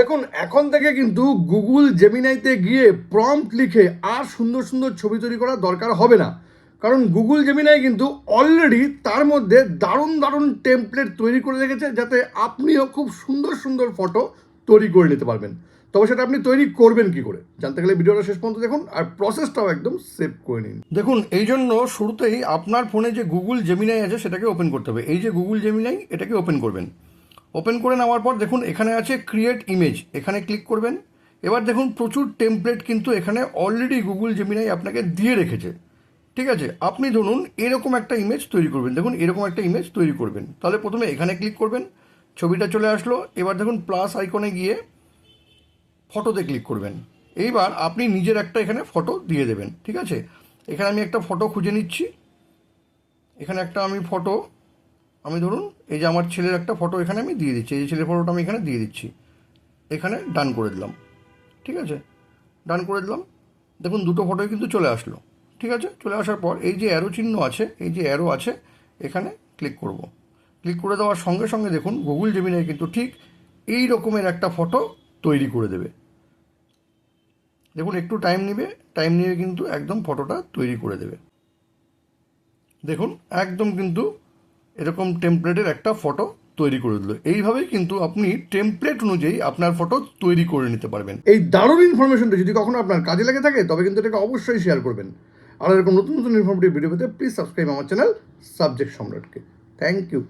দেখুন এখন থেকে কিন্তু গুগল জেমিনাইতে গিয়ে প্রম্পট লিখে আর সুন্দর সুন্দর ছবি তৈরি করার দরকার হবে না, কারণ গুগল জেমিনাই কিন্তু অলরেডি তার মধ্যে দারুণ দারুণ টেমপ্লেট তৈরি করে রেখেছে, যাতে আপনিও খুব সুন্দর সুন্দর ফটো তৈরি করে নিতে পারবেন। তবে সেটা আপনি তৈরি করবেন কি করে জানতে গেলে ভিডিওটা শেষ পর্যন্ত দেখুন, আর প্রসেসটাও একদম সেভ করে নিন। দেখুন এই জন্য শুরুতেই আপনার ফোনে যে গুগল জেমিনাই আছে সেটাকে ওপেন করতে হবে। এই যে গুগল জেমিনাই, এটাকে ওপেন করবেন। ওপেন করে নেওয়ার পর দেখুন এখানে আছে ক্রিয়েট ইমেজ, এখানে ক্লিক করবেন। এবার দেখুন প্রচুর টেমপ্লেট কিন্তু এখানে অলরেডি গুগল জেমিনাই আপনাকে দিয়ে রেখেছে। ঠিক আছে, আপনি ধরুন এরকম একটা ইমেজ তৈরি করবেন। দেখুন এরকম একটা ইমেজ তৈরি করবেন, তাহলে প্রথমে এখানে ক্লিক করবেন, ছবিটা চলে আসলো। এবার দেখুন প্লাস আইকনে গিয়ে ফটোতে ক্লিক করবেন। এইবার আপনি নিজের একটা এখানে ফটো দিয়ে দেবেন। ঠিক আছে, এখানে আমি একটা ফটো খুঁজে নিচ্ছি। এখানে একটা ফটো আমি ধরুন এই যে আমার ছেলের একটা ফটো এখানে আমি দিয়ে দিচ্ছি। এই যে ছেলের ফটোটা আমি এখানে দিয়ে দিচ্ছি, এখানে ডান করে দিলাম। ঠিক আছে, ডান করে দিলাম। দেখুন দুটো ফটোই কিন্তু চলে আসলো। ঠিক আছে, চলে আসার পর এই যে অ্যারো চিহ্ন আছে, এই যে অ্যারো আছে, এখানে ক্লিক করব। ক্লিক করে দেওয়ার সঙ্গে সঙ্গে দেখুন গুগল জেমিনাই কিন্তু ঠিক এই রকমের একটা ফটো তৈরি করে দেবে। দেখুন একটু টাইম নেবে, টাইম নিয়ে কিন্তু একদম ফটোটা তৈরি করে দেবে। দেখুন একদম কিন্তু এরকম টেমপ্লেটের একটা ফটো তৈরি করে দিল। এইভাবেই কিন্তু আপনি টেমপ্লেট অনুযায়ী আপনার ফটো তৈরি করে নিতে পারবেন। এই দারুণ ইনফরমেশনটা যদি কখনো আপনার কাজে লেগে থাকে তবে কিন্তু এটাকে অবশ্যই শেয়ার করবেন। আর এরকম নতুন নতুন ইনফরমেটিভ ভিডিও পেতে প্লিজ সাবস্ক্রাইব আমার চ্যানেল সাবজেক্ট সম্রাটকে। Thank you.